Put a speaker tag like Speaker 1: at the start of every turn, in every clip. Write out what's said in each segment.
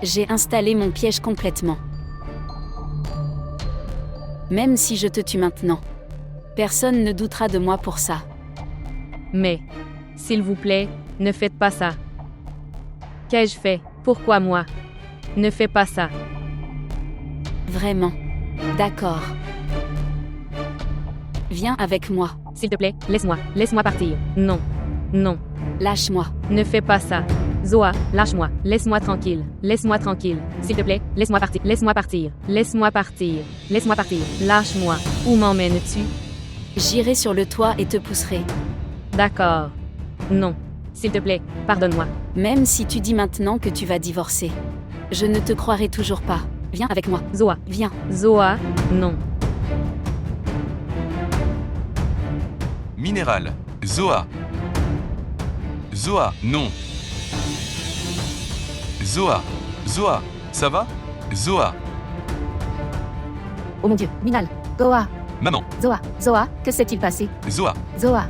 Speaker 1: J'ai installé mon piège complètement. Même si je te tue maintenant, personne ne doutera de moi pour ça.
Speaker 2: Mais, s'il vous plaît, ne faites pas ça. Qu'ai-je fait? Pourquoi moi? Ne fais pas ça.
Speaker 1: Vraiment. D'accord. Viens avec moi.
Speaker 2: S'il te plaît, laisse-moi partir. Non. Non.
Speaker 1: Lâche-moi.
Speaker 2: Ne fais pas ça. Zoa, lâche-moi. Laisse-moi tranquille. Laisse-moi tranquille. S'il te plaît, laisse-moi partir. Laisse-moi partir. Laisse-moi partir. Laisse-moi partir. Lâche-moi. Où m'emmènes-tu?
Speaker 1: J'irai sur le toit et te pousserai.
Speaker 2: D'accord. Non. S'il te plaît, pardonne-moi.
Speaker 1: Même si tu dis maintenant que tu vas divorcer, je ne te croirai toujours pas. Viens avec moi.
Speaker 2: Zoa.
Speaker 1: Viens.
Speaker 2: Zoa, non.
Speaker 3: Minéral. Zoa. Zoa, non. Zoa. Zoa, ça va? Zoa.
Speaker 4: Oh mon Dieu, Minal. Zoa.
Speaker 3: Maman.
Speaker 4: Zoa, que s'est-il passé?
Speaker 3: Zoa.
Speaker 4: Zoa.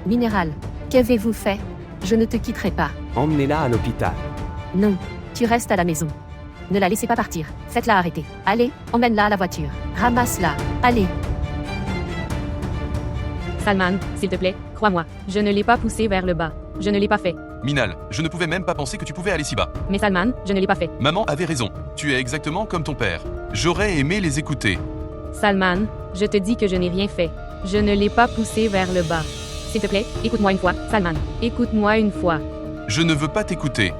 Speaker 4: Minéral. Qu'avez-vous fait? Je ne te quitterai pas.
Speaker 5: Emmenez-la à l'hôpital.
Speaker 4: Non, tu restes à la maison. Ne la laissez pas partir. Faites-la arrêter. Allez, emmène-la à la voiture. Ramasse-la. Allez.
Speaker 2: Salman, s'il te plaît, crois-moi. Je ne l'ai pas poussé vers le bas. Je ne l'ai pas fait.
Speaker 3: Minal, je ne pouvais même pas penser que tu pouvais aller si bas.
Speaker 2: Mais Salman, je ne l'ai pas fait.
Speaker 3: Maman avait raison. Tu es exactement comme ton père. J'aurais aimé les écouter.
Speaker 2: Salman, je te dis que je n'ai rien fait. Je ne l'ai pas poussé vers le bas. S'il te plaît, écoute-moi une fois, Salman. Écoute-moi une fois.
Speaker 3: Je ne veux pas t'écouter.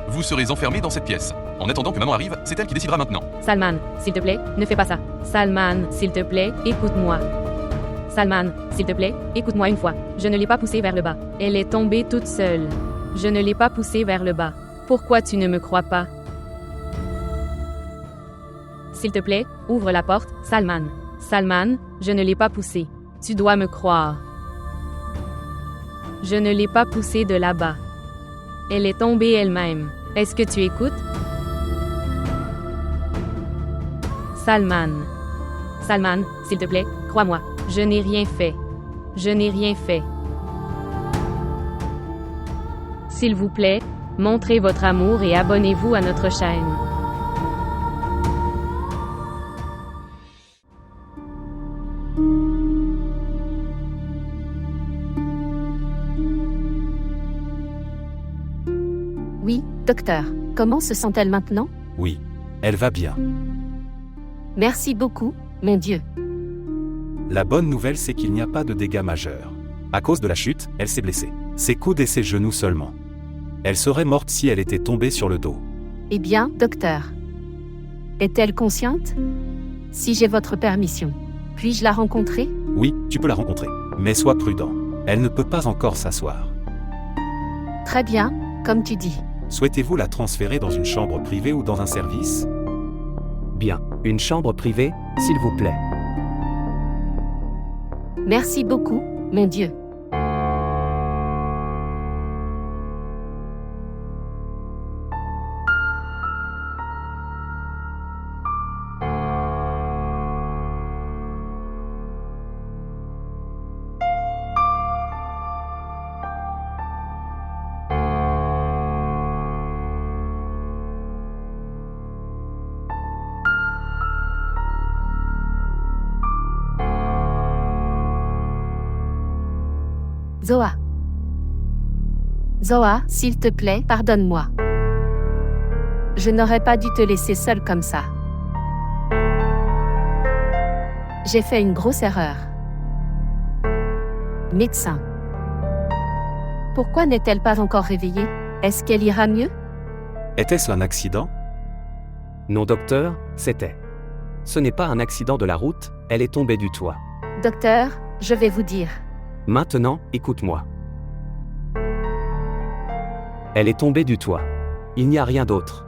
Speaker 3: Vous serez enfermés dans cette pièce. En attendant que maman arrive, c'est elle qui décidera maintenant.
Speaker 2: Salman, s'il te plaît, ne fais pas ça. Salman, s'il te plaît, écoute-moi. Salman, s'il te plaît, écoute-moi une fois. Je ne l'ai pas poussée vers le bas. Elle est tombée toute seule. Je ne l'ai pas poussée vers le bas. Pourquoi tu ne me crois pas? S'il te plaît, ouvre la porte, Salman. Salman, je ne l'ai pas poussée. Tu dois me croire. Je ne l'ai pas poussée de là-bas. Elle est tombée elle-même. Est-ce que tu écoutes? Salman. Salman, s'il te plaît, crois-moi. Je n'ai rien fait. Je n'ai rien fait. S'il vous plaît, montrez votre amour et abonnez-vous à notre chaîne.
Speaker 4: Oui, docteur. Comment se sent-elle maintenant?
Speaker 5: Oui, elle va bien.
Speaker 4: Merci beaucoup, mon Dieu.
Speaker 5: La bonne nouvelle, c'est qu'il n'y a pas de dégâts majeurs. À cause de la chute, elle s'est blessée. Ses coudes et ses genoux seulement. Elle serait morte si elle était tombée sur le dos.
Speaker 4: Eh bien, docteur. Est-elle consciente? Si j'ai votre permission, puis-je la rencontrer?
Speaker 5: Oui, tu peux la rencontrer. Mais sois prudent. Elle ne peut pas encore s'asseoir.
Speaker 4: Très bien, comme tu dis.
Speaker 5: Souhaitez-vous la transférer dans une chambre privée ou dans un service?
Speaker 6: Bien, une chambre privée, s'il vous plaît.
Speaker 4: Merci beaucoup, mon Dieu. Zoa. Zoa, s'il te plaît, pardonne-moi. Je n'aurais pas dû te laisser seule comme ça. J'ai fait une grosse erreur. Médecin. Pourquoi n'est-elle pas encore réveillée? Est-ce qu'elle ira mieux?
Speaker 5: Était-ce un accident?
Speaker 6: Non, docteur, c'était. Ce n'est pas un accident de la route, elle est tombée du toit.
Speaker 4: Docteur, je vais vous dire.
Speaker 6: Maintenant, écoute-moi. Elle est tombée du toit. Il n'y a rien d'autre.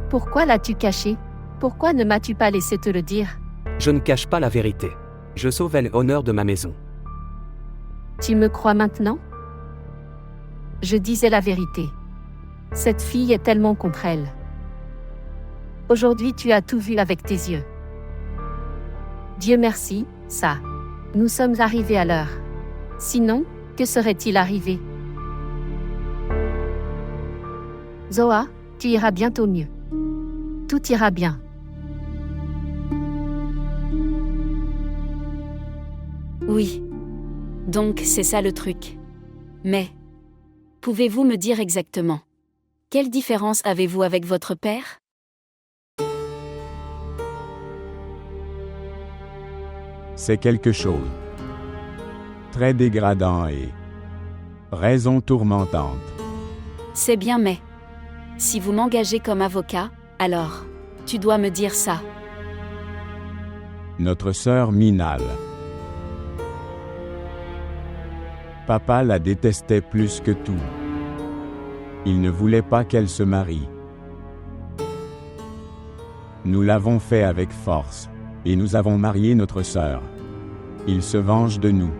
Speaker 4: Pourquoi l'as-tu caché? Pourquoi ne m'as-tu pas laissé te le dire?
Speaker 6: Je ne cache pas la vérité. Je sauvais l'honneur de ma maison.
Speaker 4: Tu me crois maintenant? Je disais la vérité. Cette fille est tellement contre elle. Aujourd'hui tu as tout vu avec tes yeux. Dieu merci, ça. Nous sommes arrivés à l'heure. Sinon, que serait-il arrivé? Zoa, tu iras bientôt mieux. Tout ira bien.
Speaker 1: Oui. Donc c'est ça le truc. Mais, pouvez-vous me dire exactement, quelle différence avez-vous avec votre père?
Speaker 7: C'est quelque chose. Très dégradant et raison tourmentante.
Speaker 1: C'est bien mais, si vous m'engagez comme avocat, alors, tu dois me dire ça.
Speaker 7: Notre sœur Minal. Papa la détestait plus que tout. Il ne voulait pas qu'elle se marie. Nous l'avons fait avec force, et nous avons marié notre sœur. Il se venge de nous.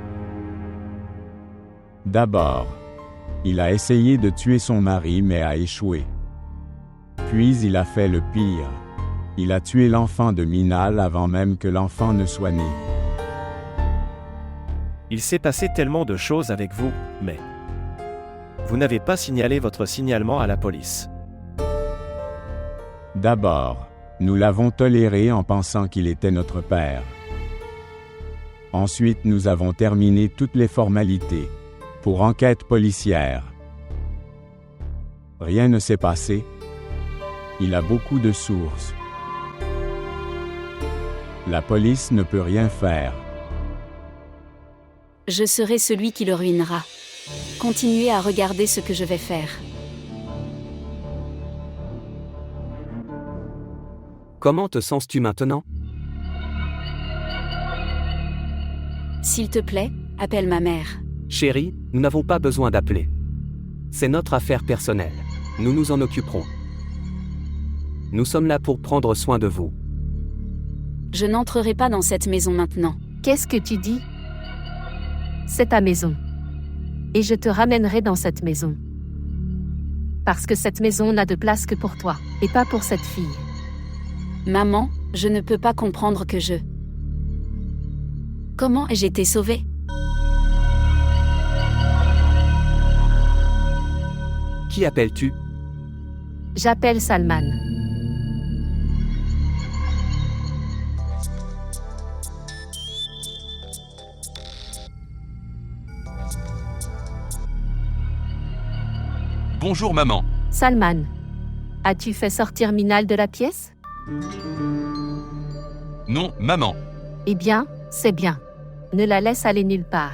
Speaker 7: D'abord, il a essayé de tuer son mari mais a échoué. Puis il a fait le pire. Il a tué l'enfant de Minal avant même que l'enfant ne soit né.
Speaker 8: Il s'est passé tellement de choses avec vous, mais vous n'avez pas signalé votre signalement à la police.
Speaker 7: D'abord, nous l'avons toléré en pensant qu'il était notre père. Ensuite, nous avons terminé toutes les formalités pour enquête policière. Rien ne s'est passé. Il a beaucoup de sources. La police ne peut rien faire.
Speaker 1: Je serai celui qui le ruinera. Continuez à regarder ce que je vais faire.
Speaker 6: Comment te sens-tu maintenant?
Speaker 1: S'il te plaît, appelle ma mère.
Speaker 6: Chérie, nous n'avons pas besoin d'appeler. C'est notre affaire personnelle. Nous nous en occuperons. Nous sommes là pour prendre soin de vous.
Speaker 1: Je n'entrerai pas dans cette maison maintenant.
Speaker 4: Qu'est-ce que tu dis? C'est ta maison. Et je te ramènerai dans cette maison. Parce que cette maison n'a de place que pour toi, et pas pour cette fille.
Speaker 1: Maman, je ne peux pas comprendre que je... Comment ai-je été sauvée?
Speaker 6: Qui appelles-tu?
Speaker 4: J'appelle Salman.
Speaker 3: Bonjour maman.
Speaker 4: Salman. As-tu fait sortir Minal de la pièce?
Speaker 3: Non, maman.
Speaker 4: Eh bien, c'est bien. Ne la laisse aller nulle part.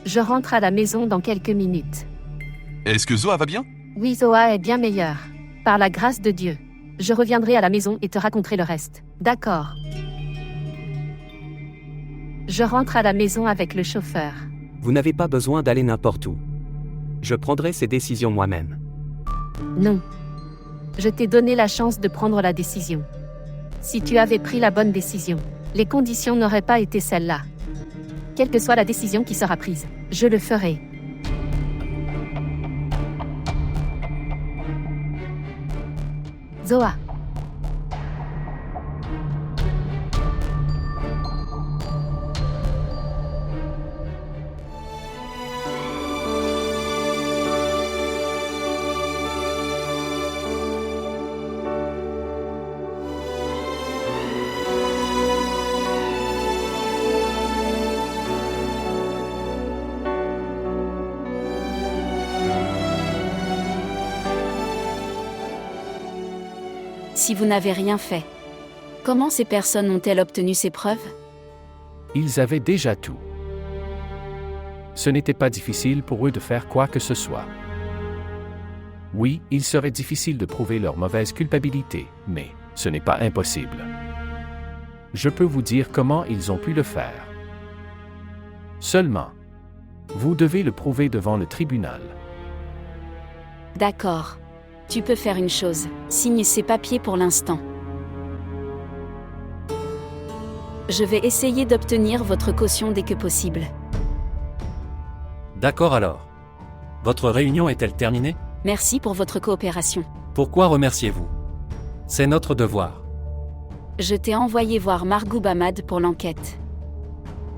Speaker 4: Je rentre à la maison dans quelques minutes.
Speaker 3: Est-ce que Zoa va bien?
Speaker 4: Oui, Zoa est bien meilleure. Par la grâce de Dieu. Je reviendrai à la maison et te raconterai le reste. D'accord. Je rentre à la maison avec le chauffeur.
Speaker 6: Vous n'avez pas besoin d'aller n'importe où. Je prendrai ces décisions moi-même.
Speaker 4: Non. Je t'ai donné la chance de prendre la décision. Si tu avais pris la bonne décision, les conditions n'auraient pas été celles-là. Quelle que soit la décision qui sera prise, je le ferai. Zoa.
Speaker 1: Si vous n'avez rien fait, comment ces personnes ont-elles obtenu ces preuves?
Speaker 9: Ils avaient déjà tout. Ce n'était pas difficile pour eux de faire quoi que ce soit. Oui, il serait difficile de prouver leur mauvaise culpabilité, mais ce n'est pas impossible. Je peux vous dire comment ils ont pu le faire. Seulement, vous devez le prouver devant le tribunal.
Speaker 1: D'accord. Tu peux faire une chose, signe ces papiers pour l'instant. Je vais essayer d'obtenir votre caution dès que possible.
Speaker 10: D'accord alors. Votre réunion est-elle terminée?
Speaker 1: Merci pour votre coopération.
Speaker 10: Pourquoi remerciez-vous? C'est notre devoir.
Speaker 1: Je t'ai envoyé voir Margoub Ahmad pour l'enquête.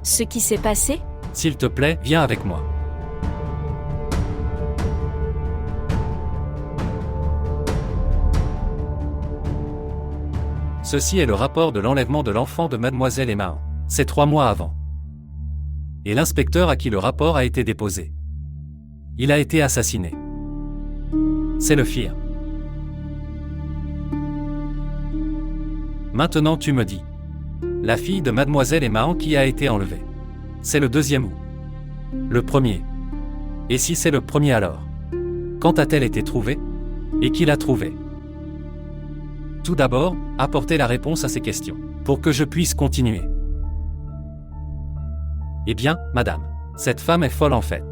Speaker 1: Ce qui s'est passé?
Speaker 10: S'il te plaît, viens avec moi. Ceci est le rapport de l'enlèvement de l'enfant de Mademoiselle Emma. C'est 3 mois avant. Et l'inspecteur à qui le rapport a été déposé. Il a été assassiné. C'est le FIR. Maintenant tu me dis. La fille de Mademoiselle Emma qui a été enlevée. C'est le 2e août. Le 1er. Et si c'est le 1er alors? Quand a-t-elle été trouvée? Et qui l'a trouvée? Tout d'abord, apportez la réponse à ces questions, pour que je puisse continuer. Eh bien, madame, cette femme est folle en fait.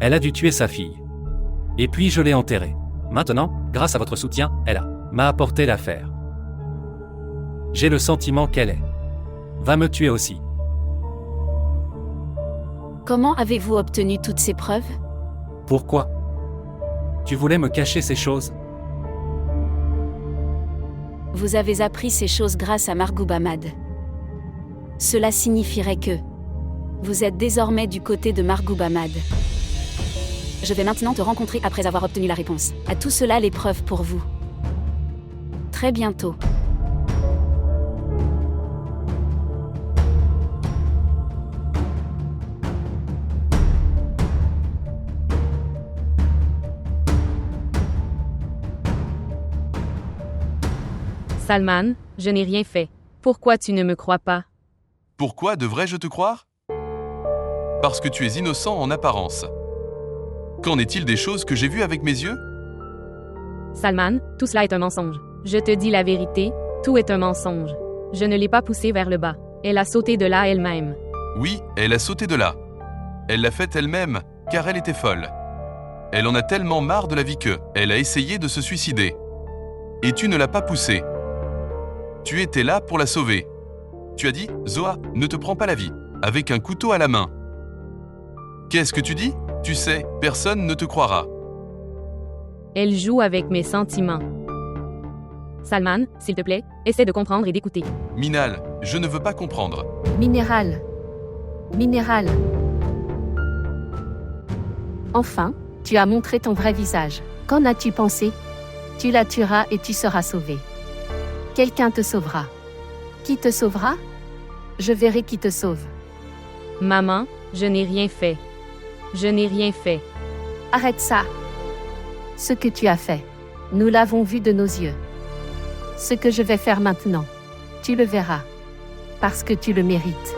Speaker 10: Elle a dû tuer sa fille. Et puis je l'ai enterrée. Maintenant, grâce à votre soutien, m'a apporté l'affaire. J'ai le sentiment qu'elle va me tuer aussi.
Speaker 1: Comment avez-vous obtenu toutes ces preuves?
Speaker 10: Pourquoi? Tu voulais me cacher ces choses?
Speaker 1: Vous avez appris ces choses grâce à Margoubamad. Cela signifierait que vous êtes désormais du côté de Margoubamad. Je vais maintenant te rencontrer après avoir obtenu la réponse. À tout cela, les preuves pour vous. Très bientôt.
Speaker 2: Salman, je n'ai rien fait. Pourquoi tu ne me crois pas?
Speaker 3: Pourquoi devrais-je te croire? Parce que tu es innocent en apparence. Qu'en est-il des choses que j'ai vues avec mes yeux?
Speaker 2: Salman, tout cela est un mensonge. Je te dis la vérité, tout est un mensonge. Je ne l'ai pas poussée vers le bas. Elle a sauté de là elle-même.
Speaker 3: Oui, elle a sauté de là. Elle l'a fait elle-même, car elle était folle. Elle en a tellement marre de la vie que elle a essayé de se suicider. Et tu ne l'as pas poussée. Tu étais là pour la sauver. Tu as dit, Zoa, ne te prends pas la vie, avec un couteau à la main. Qu'est-ce que tu dis? Tu sais, personne ne te croira.
Speaker 2: Elle joue avec mes sentiments. Salman, s'il te plaît, essaie de comprendre et d'écouter.
Speaker 3: Minal, je ne veux pas comprendre.
Speaker 4: Minéral. Minéral. Enfin, tu as montré ton vrai visage. Qu'en as-tu pensé? Tu la tueras et tu seras sauvé. Quelqu'un te sauvera. Qui te sauvera? Je verrai qui te sauve.
Speaker 2: Maman, je n'ai rien fait. Je n'ai rien fait.
Speaker 4: Arrête ça. Ce que tu as fait, nous l'avons vu de nos yeux. Ce que je vais faire maintenant, tu le verras. Parce que tu le mérites.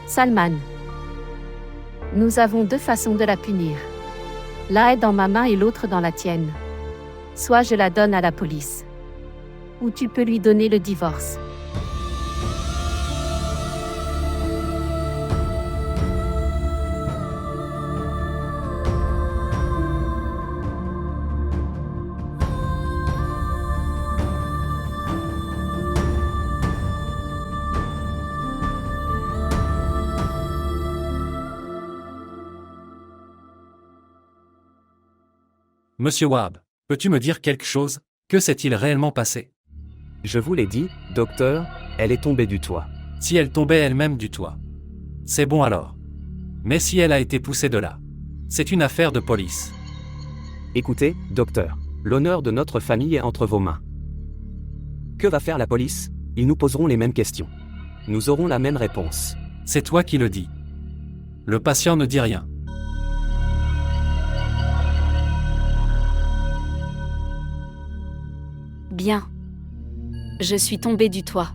Speaker 4: Salman. Nous avons 2 façons de la punir. L'un est dans ma main et l'autre dans la tienne. Soit je la donne à la police. Ou tu peux lui donner le divorce.
Speaker 10: Monsieur Wahb, peux-tu me dire quelque chose? Que s'est-il réellement passé?
Speaker 6: Je vous l'ai dit, docteur, elle est tombée du toit.
Speaker 10: Si elle tombait elle-même du toit. C'est bon alors. Mais si elle a été poussée de là, c'est une affaire de police.
Speaker 6: Écoutez, docteur, l'honneur de notre famille est entre vos mains. Que va faire la police? Ils nous poseront les mêmes questions. Nous aurons la même réponse.
Speaker 10: C'est toi qui le dis. Le patient ne dit rien.
Speaker 1: Bien. Je suis tombée du toit.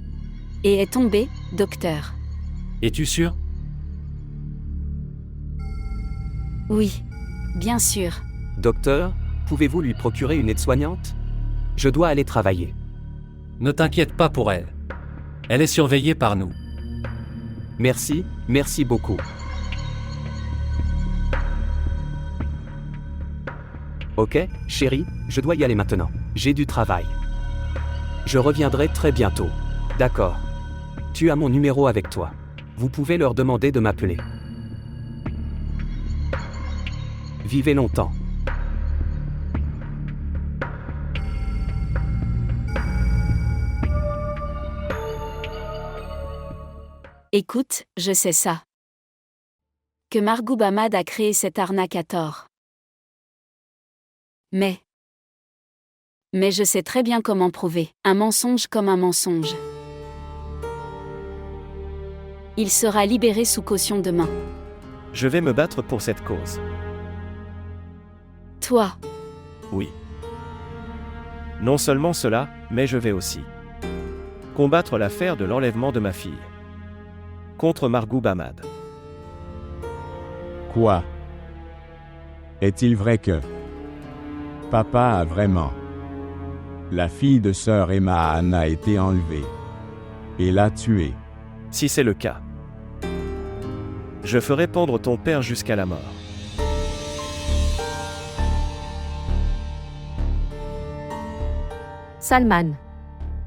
Speaker 1: Et est tombée, docteur.
Speaker 10: Es-tu sûr?
Speaker 1: Oui. Bien sûr.
Speaker 6: Docteur, pouvez-vous lui procurer une aide-soignante? Je dois aller travailler.
Speaker 10: Ne t'inquiète pas pour elle. Elle est surveillée par nous.
Speaker 6: Merci, merci beaucoup. Ok, chérie, je dois y aller maintenant. J'ai du travail. Je reviendrai très bientôt. D'accord. Tu as mon numéro avec toi. Vous pouvez leur demander de m'appeler. Vivez longtemps.
Speaker 1: Écoute, je sais ça. Que Margoub Ahmad a créé cette arnaque à tort. Mais je sais très bien comment prouver. Un mensonge comme un mensonge. Il sera libéré sous caution demain.
Speaker 8: Je vais me battre pour cette cause.
Speaker 1: Toi,
Speaker 8: Oui. Non seulement cela, mais je vais aussi combattre l'affaire de l'enlèvement de ma fille. Contre Margoub Ahmad.
Speaker 7: Quoi? Est-il vrai que papa a vraiment la fille de sœur Emma Anne a été enlevée et l'a tuée?
Speaker 8: Si c'est le cas, je ferai pendre ton père jusqu'à la mort.
Speaker 4: Salman,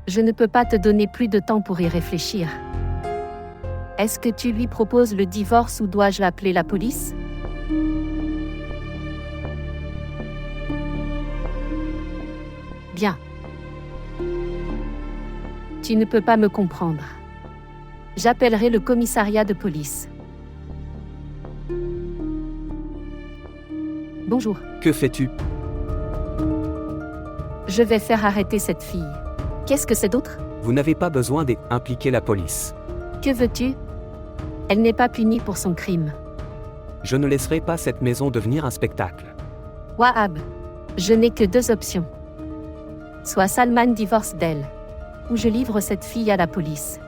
Speaker 4: je ne peux pas te donner plus de temps pour y réfléchir. Est-ce que tu lui proposes le divorce ou dois-je appeler la police? Bien. Tu ne peux pas me comprendre. J'appellerai le commissariat de police. Bonjour.
Speaker 6: Que fais-tu?
Speaker 4: Je vais faire arrêter cette fille. Qu'est-ce que c'est d'autre?
Speaker 6: Vous n'avez pas besoin d'impliquer la police.
Speaker 4: Que veux-tu? Elle n'est pas punie pour son crime.
Speaker 6: Je ne laisserai pas cette maison devenir un spectacle.
Speaker 4: Wahab, je n'ai que deux options. Soit Salman divorce d'elle, ou je livre cette fille à la police.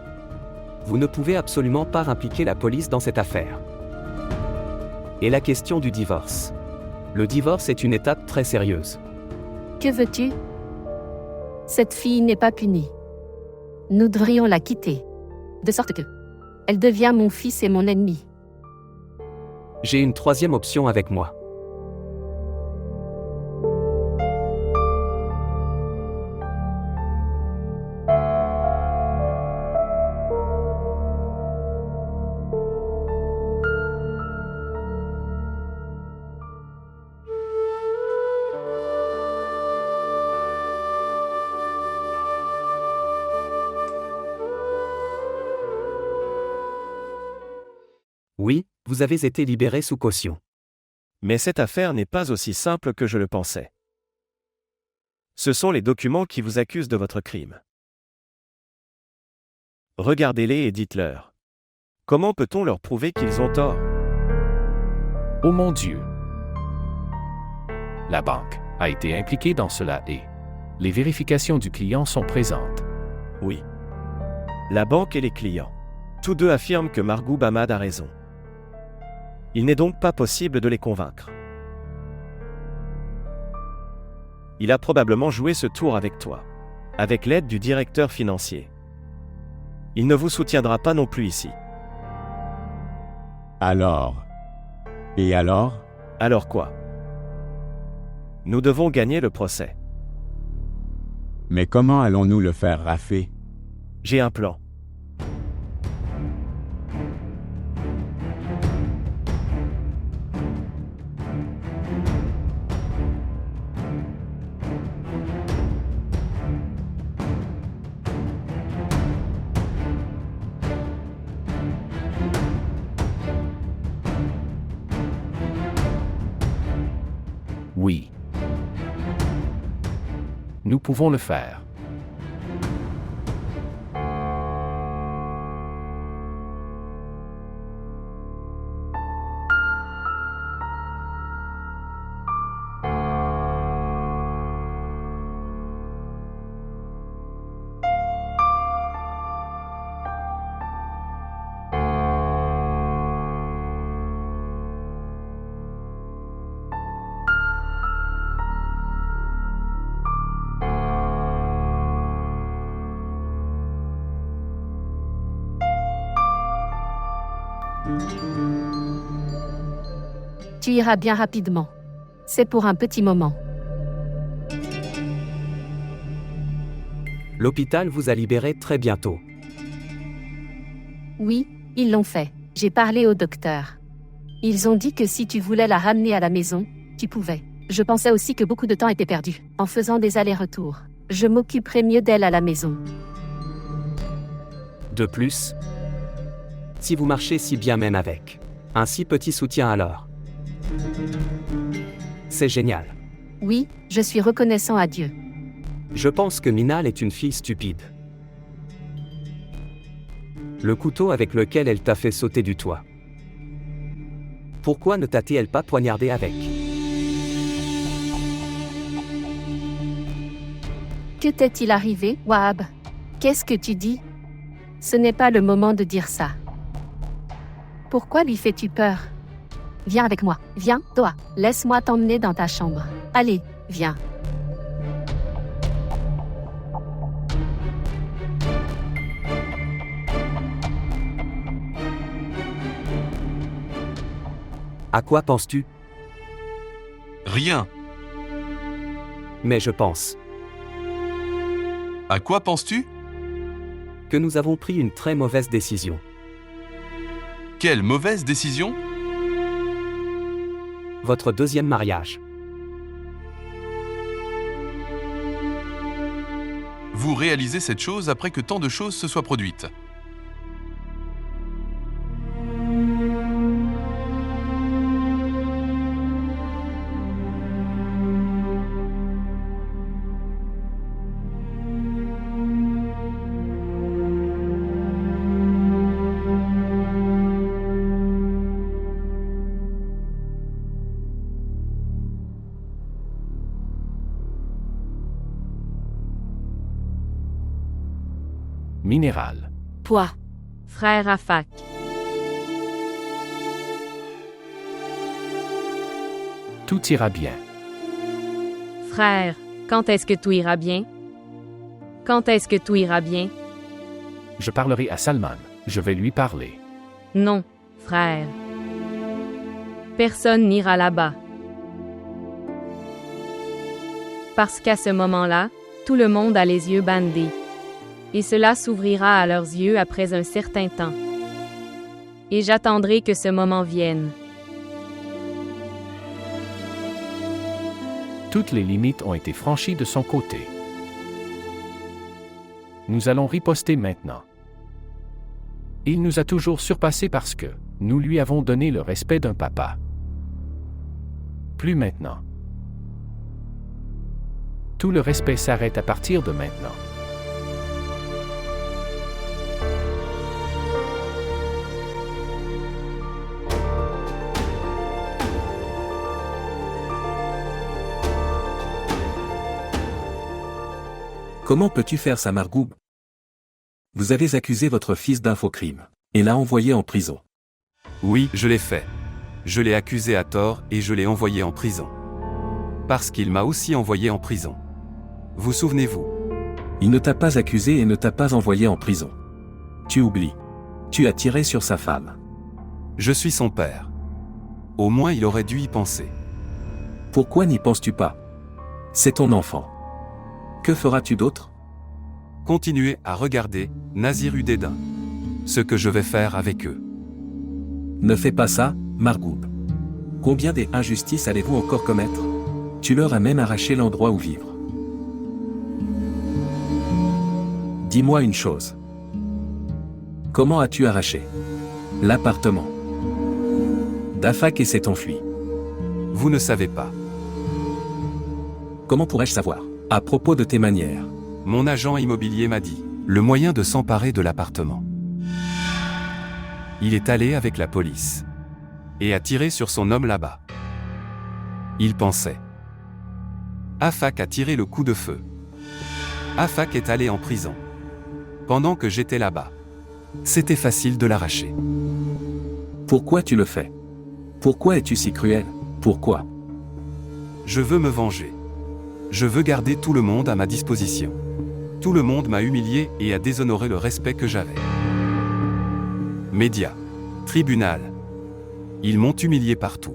Speaker 6: Vous ne pouvez absolument pas impliquer la police dans cette affaire. Et la question du divorce. Le divorce est une étape très sérieuse.
Speaker 4: Que veux-tu? Cette fille n'est pas punie. Nous devrions la quitter. De sorte que elle devient mon fils et mon ennemi.
Speaker 6: J'ai une troisième option avec moi. Oui, vous avez été libéré sous caution.
Speaker 8: Mais cette affaire n'est pas aussi simple que je le pensais. Ce sont les documents qui vous accusent de votre crime. Regardez-les et dites-leur. Comment peut-on leur prouver qu'ils ont tort?
Speaker 9: Oh mon Dieu! La banque a été impliquée dans cela et les vérifications du client sont présentes.
Speaker 8: Oui. La banque et les clients. Tous deux affirment que Margoub Ahmad a raison. Il n'est donc pas possible de les convaincre. Il a probablement joué ce tour avec toi, avec l'aide du directeur financier. Il ne vous soutiendra pas non plus ici.
Speaker 7: Alors? Et alors?
Speaker 8: Alors quoi? Nous devons gagner le procès.
Speaker 7: Mais comment allons-nous le faire, Rafé?
Speaker 8: J'ai un plan.
Speaker 9: Oui. Nous pouvons le faire.
Speaker 4: Tu iras bien rapidement. C'est pour un petit moment.
Speaker 6: L'hôpital vous a libéré très bientôt.
Speaker 4: Oui, ils l'ont fait. J'ai parlé au docteur. Ils ont dit que si tu voulais la ramener à la maison, tu pouvais. Je pensais aussi que beaucoup de temps était perdu, en faisant des allers-retours. Je m'occuperai mieux d'elle à la maison.
Speaker 6: De plus, si vous marchez si bien même avec Un si petit soutien alors. C'est génial.
Speaker 4: Oui, je suis reconnaissant à Dieu.
Speaker 6: Je pense que Minal est une fille stupide. Le couteau avec lequel elle t'a fait sauter du toit. Pourquoi ne t'a-t-elle pas poignardé avec?
Speaker 4: Que t'est-il arrivé, Wahab? Qu'est-ce que tu dis? Ce n'est pas le moment de dire ça. Pourquoi lui fais-tu peur? Viens avec moi. Viens, toi. Laisse-moi t'emmener dans ta chambre. Allez, viens.
Speaker 6: À quoi penses-tu?
Speaker 3: Rien.
Speaker 6: Mais je pense
Speaker 3: À quoi penses-tu?
Speaker 6: que nous avons pris une très mauvaise décision.
Speaker 3: Quelle mauvaise décision?
Speaker 6: Votre deuxième mariage.
Speaker 3: Vous réalisez cette chose après que tant de choses se soient produites.
Speaker 9: Minéral.
Speaker 1: Poids.
Speaker 2: Frère Afak.
Speaker 9: Tout ira bien.
Speaker 2: Frère, quand est-ce que tout ira bien? Quand est-ce que tout ira bien?
Speaker 9: Je parlerai à Salman. Je vais lui parler.
Speaker 2: Non, frère. Personne n'ira là-bas. Parce qu'à ce moment-là, tout le monde a les yeux bandés. Et cela s'ouvrira à leurs yeux après un certain temps. Et j'attendrai que ce moment vienne.
Speaker 9: Toutes les limites ont été franchies de son côté. Nous allons riposter maintenant. Il nous a toujours surpassés parce que nous lui avons donné le respect d'un papa. Plus maintenant. Tout le respect s'arrête à partir de maintenant.
Speaker 11: Comment peux-tu faire ça, Margoub? Vous avez accusé votre fils d'un faux crime, et l'a envoyé en prison.
Speaker 12: Oui, je l'ai fait. Je l'ai accusé à tort et je l'ai envoyé en prison. Parce qu'il m'a aussi envoyé en prison. Vous souvenez-vous?
Speaker 11: Il ne t'a pas accusé et ne t'a pas envoyé en prison. Tu oublies. Tu as tiré sur sa femme.
Speaker 12: Je suis son père. Au moins il aurait dû y penser.
Speaker 11: Pourquoi n'y penses-tu pas? C'est ton enfant. Que feras-tu d'autre?
Speaker 12: Continuez à regarder, Nazir Udédin. Ce que je vais faire avec eux.
Speaker 11: Ne fais pas ça, Margoub. Combien d'injustices allez-vous encore commettre? Tu leur as même arraché l'endroit où vivre. Dis-moi une chose. Comment as-tu arraché l'appartement d'Afak et s'est enfui?
Speaker 12: Vous ne savez pas.
Speaker 11: Comment pourrais-je savoir? À propos de tes manières.
Speaker 12: Mon agent immobilier m'a dit le moyen de s'emparer de l'appartement. Il est allé avec la police et a tiré sur son homme là-bas. Il pensait. Afak a tiré le coup de feu. Afak est allé en prison. Pendant que j'étais là-bas. C'était facile de l'arracher.
Speaker 11: Pourquoi tu le fais? Pourquoi es-tu si cruel? Pourquoi?
Speaker 12: Je veux me venger. Je veux garder tout le monde à ma disposition. Tout le monde m'a humilié et a déshonoré le respect que j'avais. Médias, tribunal. Ils m'ont humilié partout.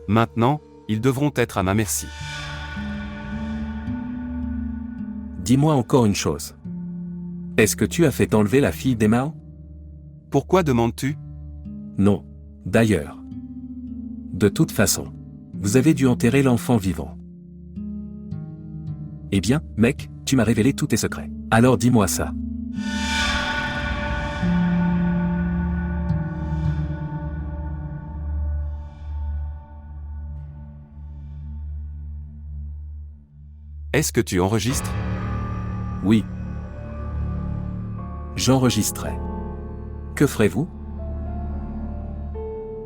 Speaker 12: Maintenant, ils devront être à ma merci.
Speaker 11: Dis-moi encore une chose. Est-ce que tu as fait enlever la fille d'Emma?
Speaker 12: Pourquoi demandes-tu?
Speaker 11: Non. D'ailleurs. De toute façon, vous avez dû enterrer l'enfant vivant. Eh bien, mec, tu m'as révélé tous tes secrets. Alors dis-moi ça.
Speaker 12: Est-ce que tu enregistres?
Speaker 11: Oui. J'enregistrerai. Que ferez-vous?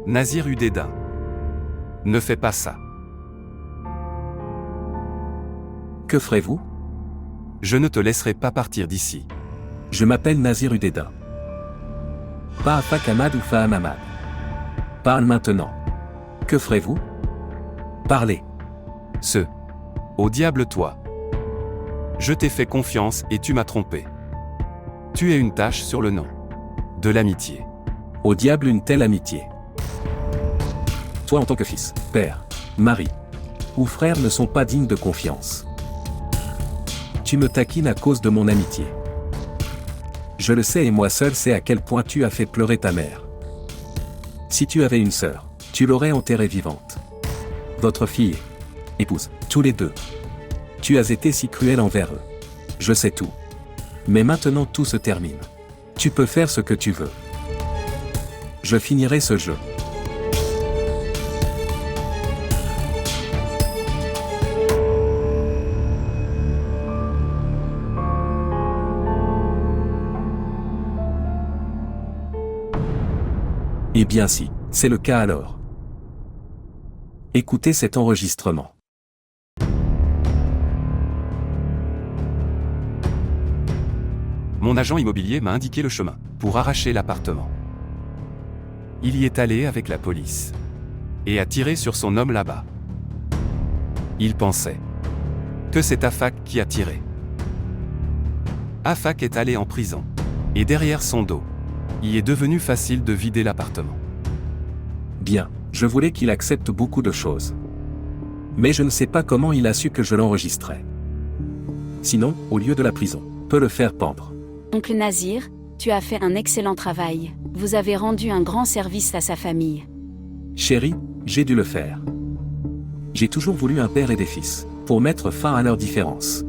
Speaker 12: Nazir eut dédain. Ne fais pas ça.
Speaker 11: Que ferez-vous?
Speaker 12: Je ne te laisserai pas partir d'ici.
Speaker 11: Je m'appelle Nazir Udeda. Pas Afak Ahmad ou Faham Ahmad. Parle maintenant. Que ferez-vous? Parlez.
Speaker 12: Au diable toi. Je t'ai fait confiance et tu m'as trompé. Tu es une tache sur le nom. De l'amitié.
Speaker 11: Au diable une telle amitié. Toi en tant que fils, père, mari ou frère ne sont pas dignes de confiance. Tu me taquines à cause de mon amitié. Je le sais et moi seul sais à quel point tu as fait pleurer ta mère. Si tu avais une sœur, tu l'aurais enterrée vivante. Votre fille, épouse, tous les deux. Tu as été si cruel envers eux. Je sais tout. Mais maintenant tout se termine. Tu peux faire ce que tu veux. Je finirai ce jeu. Eh bien si, c'est le cas alors. Écoutez cet enregistrement.
Speaker 12: Mon agent immobilier m'a indiqué le chemin pour arracher l'appartement. Il y est allé avec la police et a tiré sur son homme là-bas. Il pensait que c'est Afak qui a tiré. Afak est allé en prison et derrière son dos, il est devenu facile de vider l'appartement.
Speaker 11: Bien, je voulais qu'il accepte beaucoup de choses. Mais je ne sais pas comment il a su que je l'enregistrais. Sinon, au lieu de la prison, peut le faire pendre.
Speaker 1: Oncle Nazir, tu as fait un excellent travail. Vous avez rendu un grand service à sa famille.
Speaker 11: Chérie, j'ai dû le faire. J'ai toujours voulu un père et des fils, pour mettre fin à leurs différences.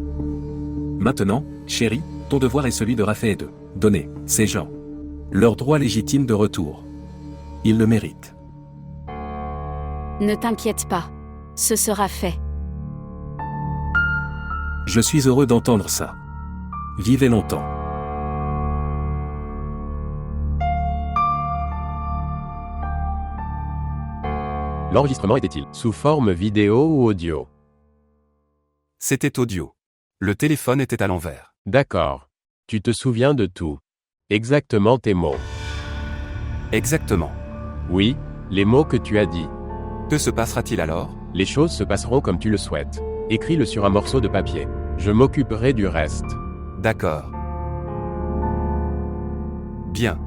Speaker 11: Maintenant, chérie, ton devoir est celui de Raphaël et de donner, ces gens, leur droit légitime de retour. Ils le méritent.
Speaker 1: Ne t'inquiète pas. Ce sera fait.
Speaker 11: Je suis heureux d'entendre ça. Vivez longtemps.
Speaker 13: L'enregistrement était-il sous forme vidéo ou audio?
Speaker 12: C'était audio. Le téléphone était à l'envers.
Speaker 13: D'accord. Tu te souviens de tout. Exactement tes mots.
Speaker 12: Exactement.
Speaker 13: Oui, les mots que tu as dit.
Speaker 12: Que se passera-t-il alors?
Speaker 13: Les choses se passeront comme tu le souhaites. Écris-le sur un morceau de papier. Je m'occuperai du reste.
Speaker 12: D'accord. Bien.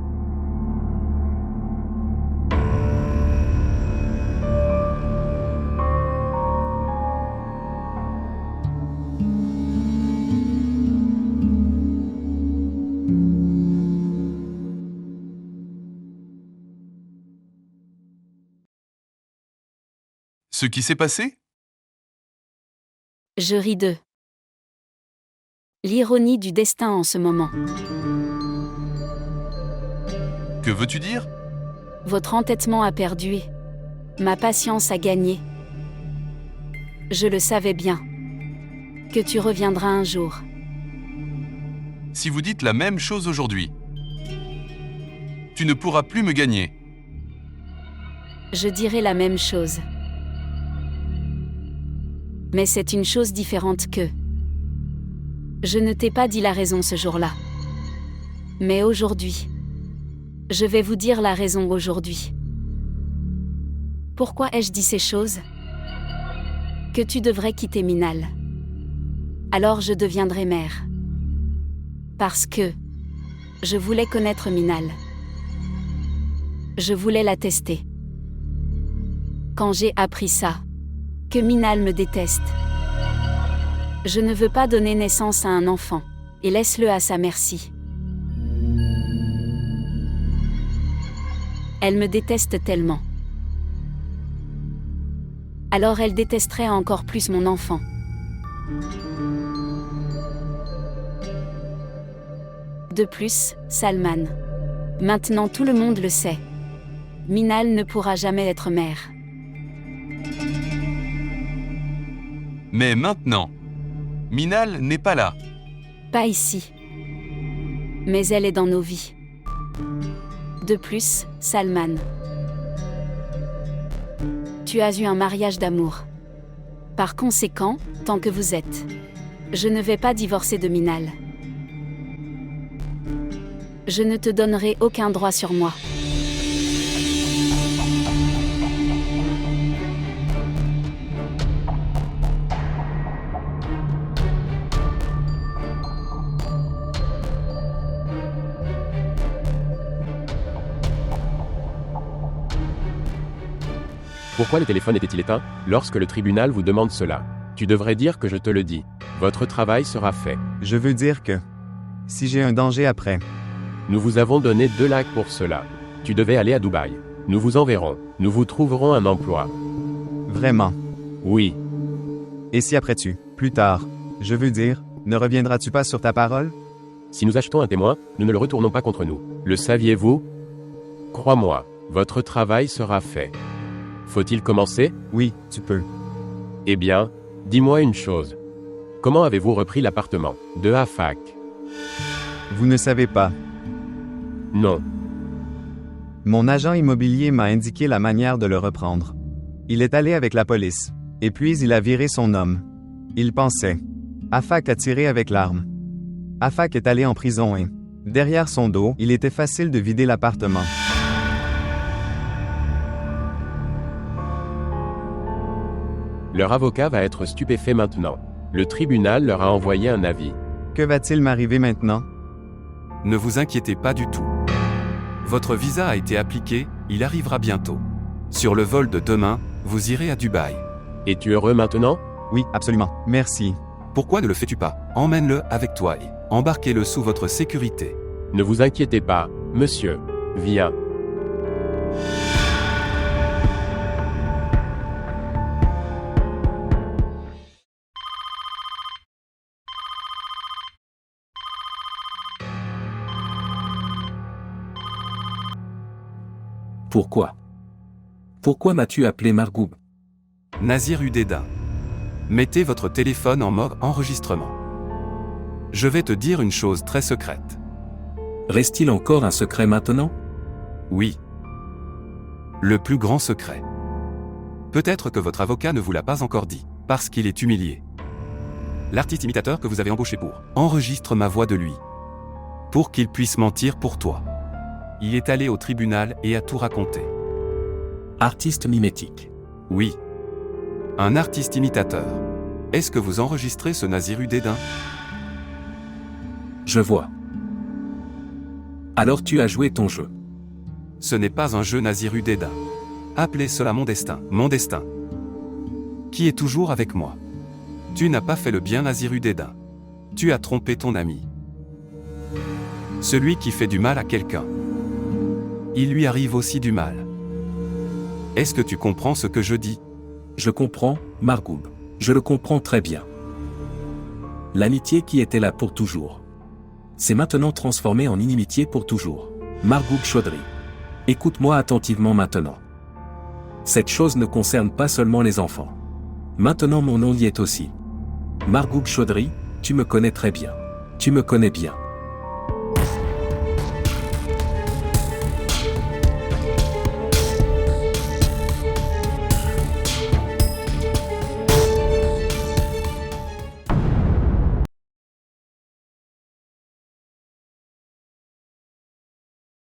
Speaker 3: Ce qui s'est passé?
Speaker 1: Je ris d'eux. L'ironie du destin en ce moment.
Speaker 3: Que veux-tu dire?
Speaker 1: Votre entêtement a perdu. Ma patience a gagné. Je le savais bien. Que tu reviendras un jour.
Speaker 3: Si vous dites la même chose aujourd'hui, tu ne pourras plus me gagner.
Speaker 1: Je dirai la même chose. Mais c'est une chose différente que... Je ne t'ai pas dit la raison ce jour-là. Mais aujourd'hui, je vais vous dire la raison aujourd'hui. Pourquoi ai-je dit ces choses? Que tu devrais quitter Minal. Alors je deviendrai mère. Parce que je voulais connaître Minal. Je voulais la tester. Quand j'ai appris ça, que Minal me déteste. Je ne veux pas donner naissance à un enfant, et laisse-le à sa merci. Elle me déteste tellement. Alors elle détesterait encore plus mon enfant. De plus, Salman. Maintenant tout le monde le sait. Minal ne pourra jamais être mère.
Speaker 3: Mais maintenant, Minal n'est pas là.
Speaker 1: Pas ici. Mais elle est dans nos vies. De plus, Salman. Tu as eu un mariage d'amour. Par conséquent, tant que vous êtes. Je ne vais pas divorcer de Minal. Je ne te donnerai aucun droit sur moi.
Speaker 13: Pourquoi le téléphone était-il éteint lorsque le tribunal vous demande cela? Tu devrais dire que je te le dis. Votre travail sera fait.
Speaker 14: Je veux dire que... si j'ai un danger après...
Speaker 13: Nous vous avons donné 2 lacs pour cela. Tu devais aller à Dubaï. Nous vous enverrons. Nous vous trouverons un emploi.
Speaker 14: Vraiment?
Speaker 13: Oui.
Speaker 14: Et si après plus tard, je veux dire, ne reviendras-tu pas sur ta parole?
Speaker 13: Si nous achetons un témoin, nous ne le retournons pas contre nous. Le saviez-vous? Crois-moi, votre travail sera fait. Faut-il commencer?
Speaker 14: Oui, tu peux.
Speaker 13: Eh bien, dis-moi une chose. Comment avez-vous repris l'appartement de Afak?
Speaker 14: Vous ne savez pas.
Speaker 13: Non.
Speaker 14: Mon agent immobilier m'a indiqué la manière de le reprendre. Il est allé avec la police. Et puis il a viré son homme. Il pensait. Afak a tiré avec l'arme. Afak est allé en prison et, derrière son dos, il était facile de vider l'appartement.
Speaker 13: Leur avocat va être stupéfait maintenant. Le tribunal leur a envoyé un avis.
Speaker 14: Que va-t-il m'arriver maintenant?
Speaker 12: Ne vous inquiétez pas du tout. Votre visa a été appliqué, il arrivera bientôt. Sur le vol de demain, vous irez à Dubaï.
Speaker 13: Es-tu heureux maintenant?
Speaker 14: Oui, absolument. Merci.
Speaker 12: Pourquoi ne le fais-tu pas? Emmène-le avec toi et embarquez-le sous votre sécurité.
Speaker 13: Ne vous inquiétez pas, monsieur. Viens.
Speaker 11: Pourquoi? Pourquoi m'as-tu appelé Margoub?
Speaker 12: Nazir Udeda. Mettez votre téléphone en mode enregistrement. Je vais te dire une chose très secrète.
Speaker 11: Reste-t-il encore un secret maintenant?
Speaker 12: Oui. Le plus grand secret. Peut-être que votre avocat ne vous l'a pas encore dit, parce qu'il est humilié. L'artiste imitateur que vous avez embauché enregistre ma voix de lui. Pour qu'il puisse mentir pour toi. Il est allé au tribunal et a tout raconté.
Speaker 11: Artiste mimétique.
Speaker 12: Oui. Un artiste imitateur. Est-ce que vous enregistrez ce Nazir Udeda?
Speaker 11: Je vois. Alors tu as joué ton jeu.
Speaker 12: Ce n'est pas un jeu Nazir Udeda. Appelez cela mon destin. Mon destin. Qui est toujours avec moi. Tu n'as pas fait le bien Nazir Udeda. Tu as trompé ton ami. Celui qui fait du mal à quelqu'un. Il lui arrive aussi du mal. Est-ce que tu comprends ce que je dis?
Speaker 11: Je comprends, Margoub. Je le comprends très bien. L'amitié qui était là pour toujours s'est maintenant transformée en inimitié pour toujours. Margoub Chaudhry. Écoute-moi attentivement maintenant. Cette chose ne concerne pas seulement les enfants. Maintenant mon nom y est aussi. Margoub Chaudhry, tu me connais très bien. Tu me connais bien.